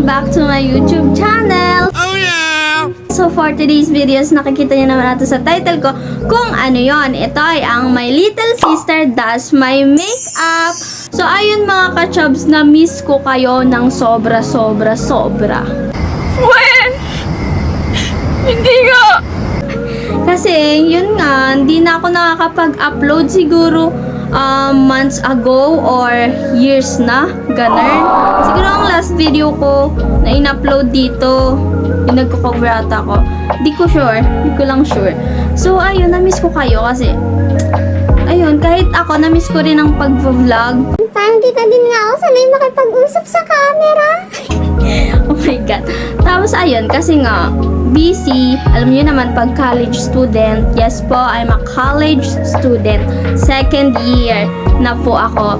welcome back to my YouTube channel! Oh yeah! So for today's videos, nakikita niyo naman natin sa title ko kung ano yon. Ito ay ang My Little Sister Does My Makeup. So ayun mga ka-chubs, na-miss ko kayo ng sobra. When? Hindi nga! Kasi yun nga, hindi na ako nakakapag-upload siguro months ago or years na, ganun. Siguro ang last video ko na in-upload dito, yung nagko-cover ata ko. Hindi ko lang sure. So ayun, na-miss ko kayo kasi ayun, kahit ako, na-miss ko rin ang pag-vlog. Parang di ka din nga ako sanay makipag-usap sa camera. Oh my God. Tapos ayun, kasi nga, busy. Alam niyo naman, pag college student, yes po, I'm a college student. Second year na po ako.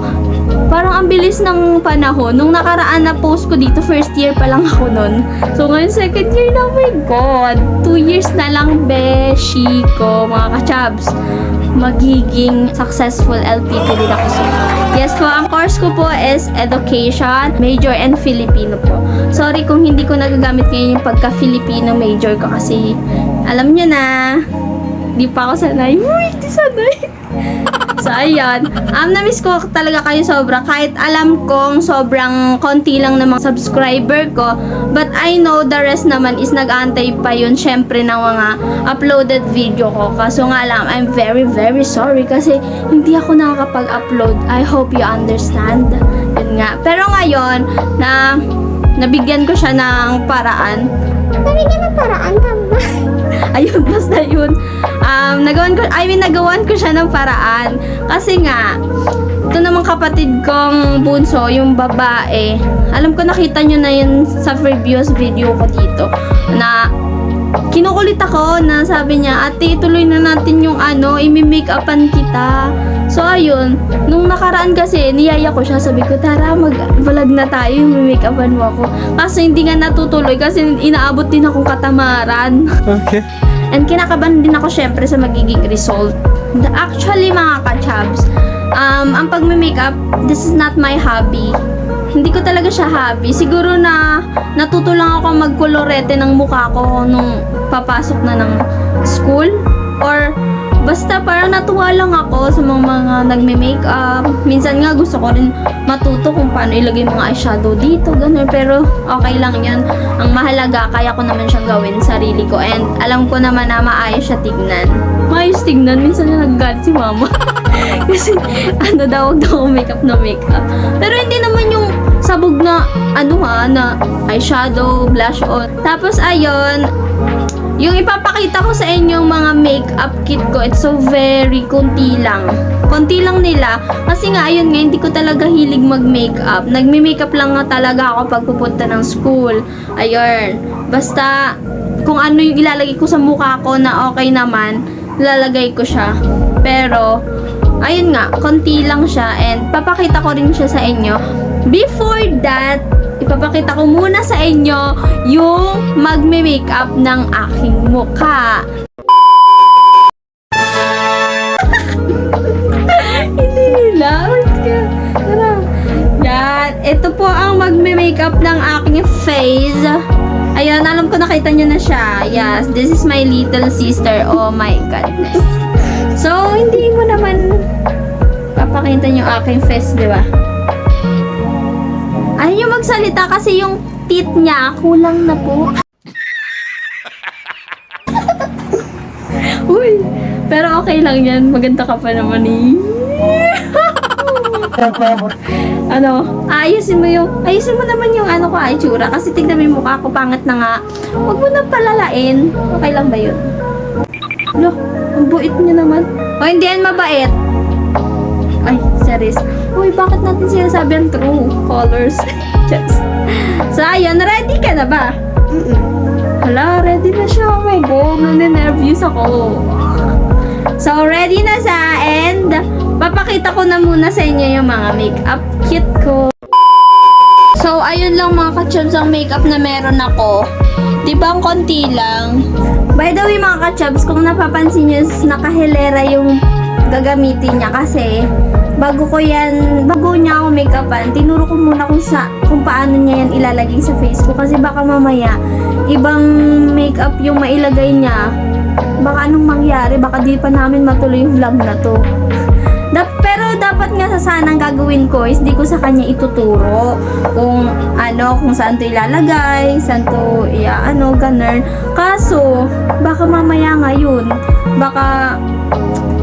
Parang ang bilis ng panahon. Nung nakaraan na post ko dito, first year pa lang ako nun. So ngayon, second year na, oh my God. 2 years na lang, beshi ko, mga ka-chubs. Magiging successful LPT din ako. So, yes po, ang course ko po is Education, Major and Filipino po. Sorry kung hindi ko nagagamit ngayon yung pagka-Filipino major ko kasi alam nyo na, di pa ako sanay. Hindi sanay. So, ayun. Na-miss ko talaga kayo sobra. Kahit alam kong sobrang konti lang ng mga subscriber ko. But I know the rest naman is nag-aantay pa yun syempre ng mga uploaded video ko. Kaso nga lang, I'm very sorry kasi hindi ako nakakapag-upload. I hope you understand. Yun nga. Pero ngayon, nabigyan ko siya ng paraan. Nabigyan ng paraan ka ba? Ayun, basta yun. Nagawan ko siya ng paraan. Kasi nga, ito namang kapatid kong bunso, yung babae. Alam ko nakita nyo na yun sa previous video ko dito. Na kinukulit ako na sabi niya, ate, ituloy na natin yung imi-make-upan kita. So, ayun. Nung nakaraan kasi, niyaya ko siya. Sabi ko, tara, mag-vlog na tayo. Imi-make-upan mo ako. Kaso hindi nga natutuloy kasi inaabot din akong katamaran. Okay. And kinakabahan din ako syempre sa magiging result. Actually, mga ka-chubs, ang pag-makeup, this is not my hobby. Hindi ko talaga siya hobby. Siguro na natuto lang ako magkolorete ng mukha ko nung papasok na ng school. Or basta parang natuwa lang ako sa mga nagme-makeup. Minsan nga gusto ko rin matuto kung paano ilagay mga eyeshadow dito, gano'n. Pero okay lang yan. Ang mahalaga, kaya ko naman siyang gawin sarili ko. And alam ko naman na maayos siya tignan. Maayos tignan. Minsan na nagagalit si mama. Kasi daw, huwag daw makeup na makeup. Pero hindi naman yung sabog na na eyeshadow, blush on. Tapos ayun, yung ipapakita ko sa inyong mga makeup kit ko, it's so very konti lang. Konti lang nila. Kasi nga, ayun nga, hindi ko talaga hilig mag-makeup. Nagme-makeup lang nga talaga ako pag pupunta ng school. Ayun. Basta, kung ano yung ilalagay ko sa mukha ko na okay naman, ilalagay ko siya. Pero, ayun nga, konti lang siya. And, papakita ko rin siya sa inyo. Before that, ipapakita ko muna sa inyo yung magme-makeup ng aking mukha. Hindi nila. Tara. Yan. Ito po ang magme-makeup ng aking face. Ayan, alam ko nakita nyo na siya. Yes, this is my little sister. Oh my goodness. So, hindi mo naman papakita yung aking face, di ba? Ayaw yung magsalita kasi yung teeth niya kulang na po. Uy, pero okay lang yan. Maganda ka pa naman eh. Ayusin mo naman yung ko, itsura. Kasi tignan mo yung mukha ko, pangit na nga. Huwag mo na palalain. Okay lang ba yun? Lo, ang buit niya naman. O, hindi yan mabait. Ay, serious. Uy, bakit natin sinasabi ang true colors? Just. So, ayun, ready ka na ba? Hala, ready na siya. Oh my God, nane-nervous ako. So, ready na siya and papakita ko na muna sa inyo yung mga makeup kit ko. So, ayun lang mga ka-chubs ang makeup na meron ako. Diba ang konti lang? By the way mga ka-chubs, kung napapansin nyo, nakahilera yung gagamitin niya kasi bago niya ako make-upan, tinuro ko muna kung paano niya yan ilalagay sa face ko. Kasi baka mamaya, ibang make-up yung mailagay niya. Baka anong mangyari, baka di pa namin matuloy yung vlog na to. Pero dapat nga sa sanang gagawin ko is di ko sa kanya ituturo kung saan to ilalagay, saan to ganun. Kaso, baka mamaya ngayon, baka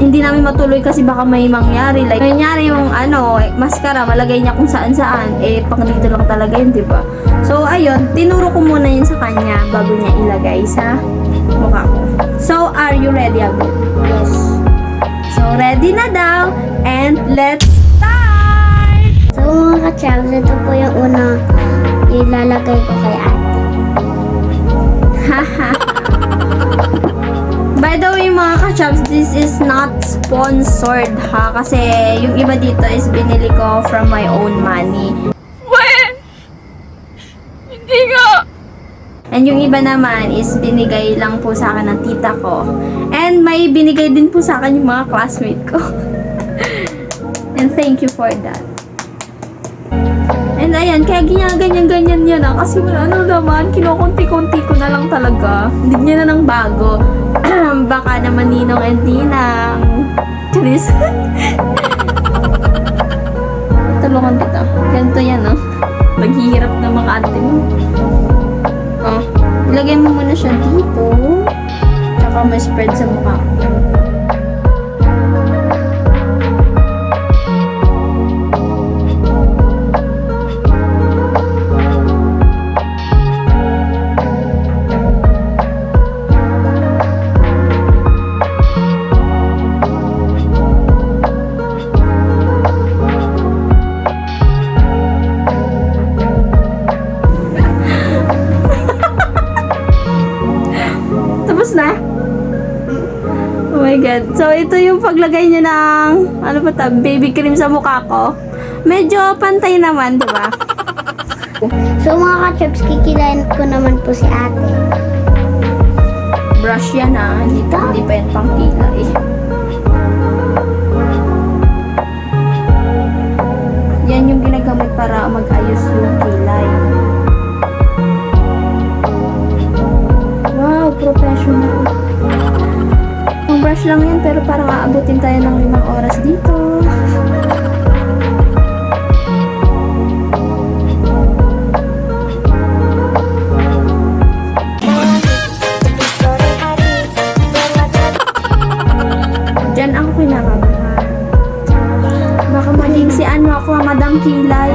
hindi namin matuloy kasi baka may mangyari. Like, nangyari yung mascara, malagay niya kung saan-saan. Pang dito lang talaga yun, diba? So, ayun, tinuro ko muna yun sa kanya bago niya ilagay sa mukha ko. So, are you ready, Abid? Yes. So, ready na daw. And let's start! So mga ka-chabs, ito po yung una ilalagay ko kay ate. Haha. By the way, mga ka-chabs, this is not sponsored ha. Kasi yung iba dito is binili ko from my own money. When? Hindi nga! And yung iba naman is binigay lang po sa akin ng tita ko. And may binigay din po sa akin yung mga classmate ko. And thank you for that. And ayan, kaya ganyan yan ah. Kasi naman, kinukunti-kunti ko na lang talaga. Hindi niya na ng bago. Baka naman ninong and ninang. Charis. Tulungan kita. Ganito yan oh. Maghihirap na mga ate mo. Oh, ilagay mo muna siya dito. Tsaka ma-spread sa mukha ko. Tapos na? Oh my God. So, ito yung paglagay niya ng, baby cream sa mukha ko. Medyo pantay naman, di ba? So mga ka-chabs, kikilain ko naman po si ate. Brush yan ah. Hindi pa yan pang kilay. Yan yung ginagamit para mag-ayos yung kilay. Wow, professional. Ang brush lang yan, pero parang aabutin tayo ng 5 oras dito. Diyan ako kinakabahan. Baka maging si ako, Madam Kilay.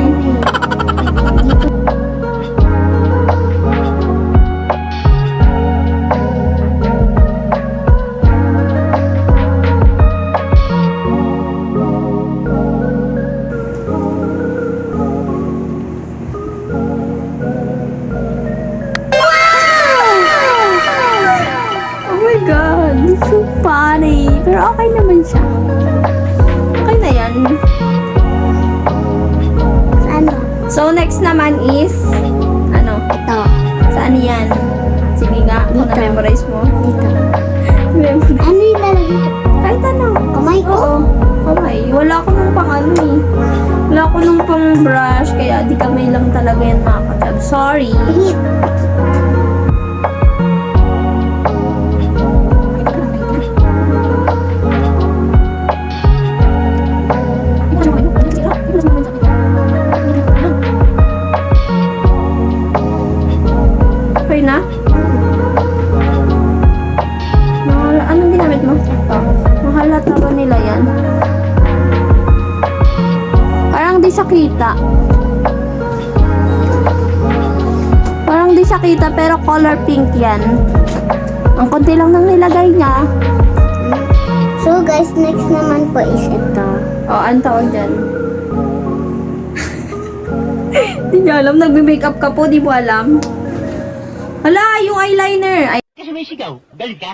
So funny. Pero okay naman siya. Okay na yan. Ano? So, next naman is, Ito. Saan yan? Sige nga, kung Dito. na-memorize mo. Dito. Memorize. Ano yung lalagay ko? Kahit ano. Kamay ko? Oo. Kamay. Wala ko nung pang Wala ko nung pang brush, kaya di kamay lang talaga yan mga katab. Sorry. Hit. Okay na? Anong ginamit mo? Mahalata ba nila yan? Parang di siya kita. Parang di siya kita, pero color pink yan. Ang konti lang nang nilagay niya. So guys, next naman po is ito. Ang tawag dyan. Di niya alam, nagme-makeup ka po, di mo alam. Hala, yung eyeliner.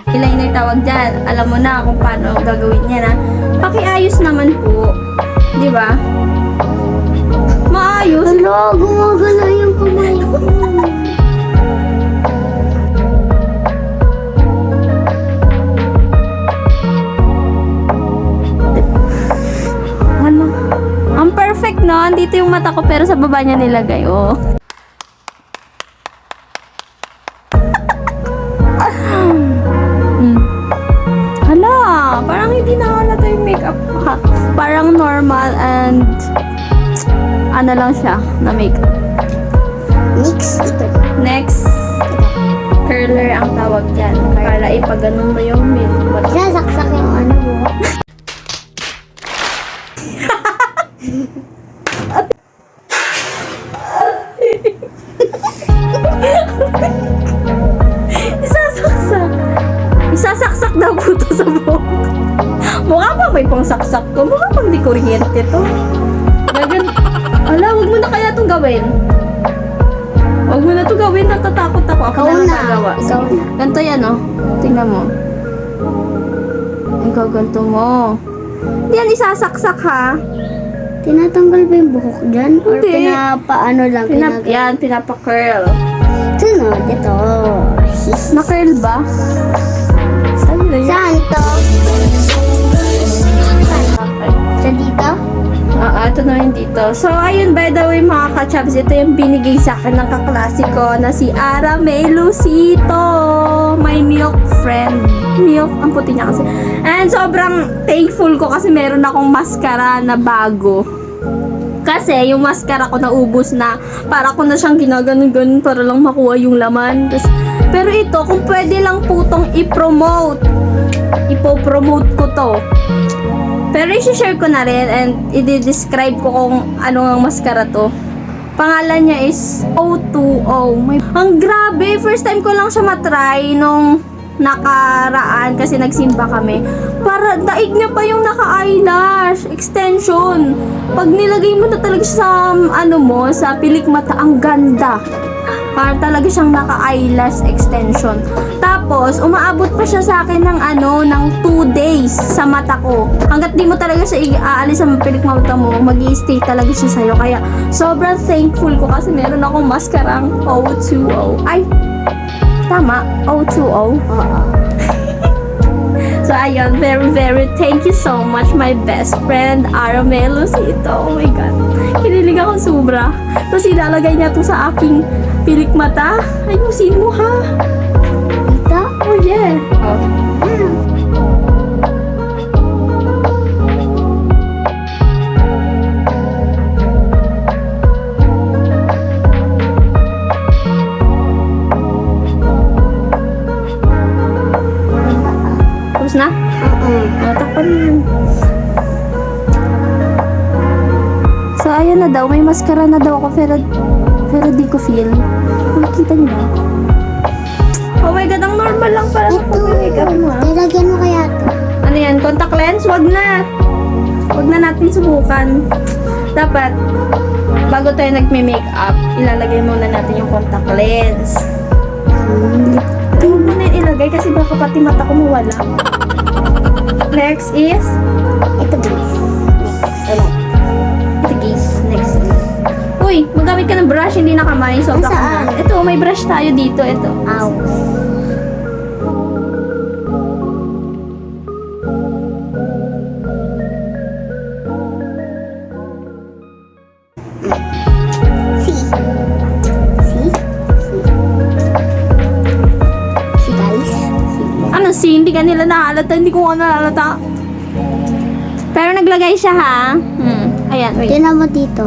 Eyeliner tawag dyan. Alam mo na kung paano gagawin niya na. Pakiayos naman po. Di ba? Maayos. Hala, gumagala yung kamay ko. Ano? dito yung mata ko pero sa baba niya nilagay, oh. Hala, parang hindi na halata yung makeup ha. Parang normal and ano lang siya na makeup. Mix ito. Next, curler ang tawag dyan. Para ipaganon mo yung milk. Sasaksak yung ano buhok. Isasaksak. Isasaksak daw po to sa buhok. Mukha pa may pangsaksak to. Mukha pang di kuryente to. Gagan. Ala, wag mo na kaya itong gawin. Wag mo na ito gawin. Natatakot ako. Ako Ikaw na na. nagagawa. Ikaw na. Ganito yan, oh. Tingnan mo. Ikaw, ganito mo. Hindi yan isasaksak, ha? Tinatanggal ba yung buhok dyan? Or Hindi. pinapaano lang? Yan, pinapa-curl. Sunod, ito. Na-curl ba? Sabi na yan. Saan to? Sa dito? Ito naman dito. So, ayun, by the way, mga ka-chabs, ito yung binigay sa akin ng kaklasiko na si Ara May Lucito. My milk friend. Milk, ang puti niya kasi. And sobrang thankful ko kasi meron akong mascara na bago. Kasi yung mascara ko naubos na. Para ko na siyang ginaganon-ganon para lang makuha yung laman. Pero ito, kung pwede lang po tong i-promote. Ipo-promote ko to. Pero i-share ko na rin and i-describe ko kung ano ang mascara to. Pangalan niya is O2O. Ang grabe! First time ko lang siya matry nung nakaraan kasi nagsimba kami. Para daig niya pa yung naka-eyelash extension. Pag nilagay mo na talaga siya sa ano mo, sa pilik mata, ang ganda. Para talaga siyang naka-eyelash extension. Tapos, umaabot pa siya sa akin ng ng 2 days sa mata ko. Hanggat di mo talaga siya aalis sa pilik mata mo, mag-i-stay talaga siya sa'yo. Kaya, sobrang thankful ko kasi meron akong maskarang O2O. Ay, tama, O2O. Oo. So, ayun, very, very thank you so much, my best friend, Aramel Lucito. Oh my God. Kinilig ako sobra. Tapos, ilalagay niya to sa aking pilik mata. Ayusin mo, ha? Dito? Oh, yeah. Oh. Tapos na? Oo. Takpan na yan. So, ayun na daw. May mascara na daw ako pero di ko feel. Makikita niyo ba? Oh my God, ang normal lang para sa Ito. pag-makeup mo, ha? Nilagyan mo kaya to? Ano yan? Contact lens? Wag na. Wag na natin subukan. Dapat, bago tayo nagme-makeup, ilalagay muna natin yung contact lens. Huwag mo na yung ilagay kasi baka pati mata ko mawala. Next is, Ito guys. ito guys, next is. Uy, magamit ka ng brush, hindi na kamay. Sobra ka Saan? na. Ito, may brush tayo dito. Ito. Ow. See? See? See? See guys? See? Ano si, hindi ka nila nahalata. Hindi ko nga nahalata. Pero naglagay siya, ha? Ayan, wait. Tingnan mo dito.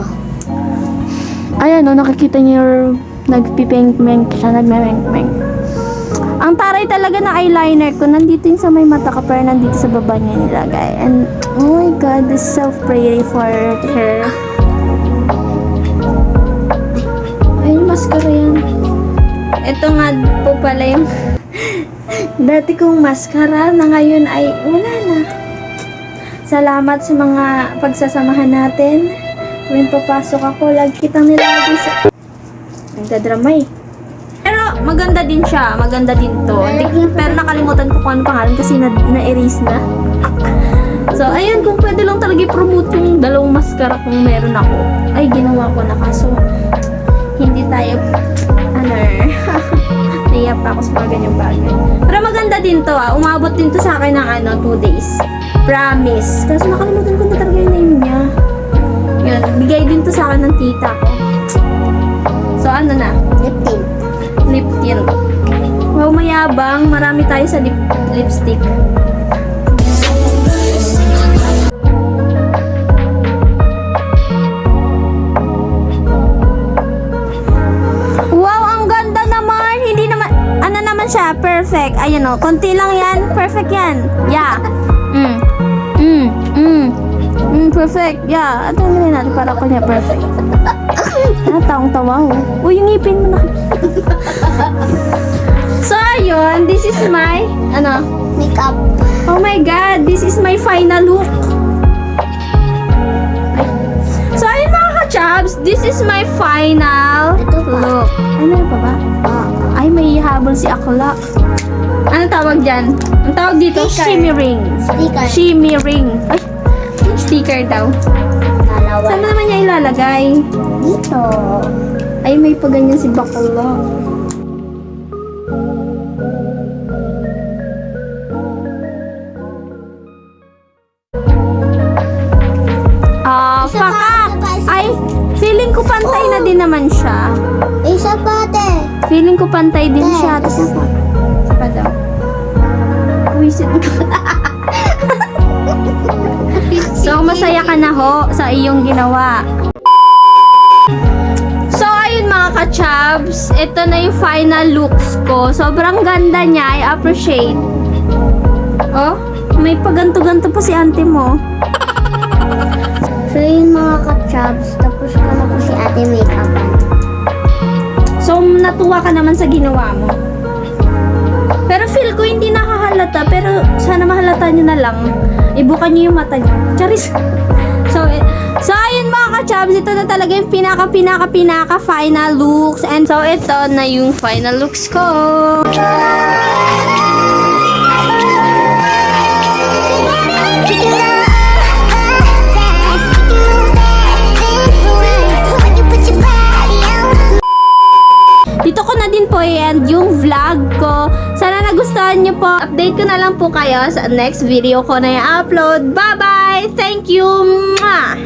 Ayan, no, nakikita niyo yung nagpipink-mink siya, nagme-mink-mink. Ang taray talaga ng eyeliner ko, nandito yung sa may mata ko, pero nandito sa baba niya nilagay. And, oh my God, this is so pretty for her. Ayun, mascara yan. Ito nga po pala yung dati kong mascara na ngayon ay wala na. Salamat sa mga pagsasamahan natin. When papasok ako, lagi kitang nilalagay sa... Nagdadramay. Pero maganda din siya. Maganda din to. Pero nakalimutan ko kung ano pangalan kasi na-erase na. So, ayun. Kung pwede lang talaga i-promote yung dalawang mascara kung meron ako. Ay, ginawa ko na kaso. Hindi tayo... Naiya pa ako sa mga ganyang bagay. Pero maganda din to, ah. Umabot din to sa akin ng 2 days. Promise. Kasi nakalimutan ko na talaga yung name niya. Yun, bigay din to sa akin ng tita ko. So, ano na? Lip tint. Lip tint. Wow, mayabang. Marami tayo sa lipstick. Wow, ang ganda naman. Hindi naman, ano naman siya, perfect. Ayun o, konti lang yan. Perfect yan. Yeah. Perfect. Yeah. At ano rin natin para ko niya perfect. Tawang-tawa ko. Uy, yung ngipin mo na. So, ayun. This is my, ano? Makeup. Oh my God. This is my final look. So, ayun mga ka-chubs. This is my final Ito pa. look. Ano pa ba? Ay, may habol si Akla. Ano tawag dyan? Ang tawag dito? Sticker. Shimmering. Sticker. Shimmering. Ay, sticker daw. Dalawa. Saan mo naman niya ilalagay? Dito. Ay, may pa ganyan si Bakla. Isa pa, Pakak! isa pa, isa pa. Ay, feeling ko pantay na din naman siya. Isa pa, te. Feeling ko pantay din Yes. siya. Tapos isa pa daw. Wisit ko. So, masaya ka na ho sa iyong ginawa. So, ayun mga ka-chubs. Ito na yung final looks ko. Sobrang ganda niya. I appreciate. Oh, may paganto-ganto pa si auntie mo. So, yun mga ka-chubs. Tapos ko na po si ate makeup. So, natuwa ka naman sa ginawa mo. Pero feel ko hindi nakahalata. Pero sana mahalata nyo na lang. Ibukan nyo yung mata nyo. Charis. So, ayun mga ka-chubs. Ito na talaga yung pinaka final looks. And so, ito na yung final looks ko. Dito ko na din po i-end yung vlog ko. Sana nagustuhan nyo po. Update ko na lang po kayo sa next video ko na i-upload. Bye-bye! Thank you! Mwah!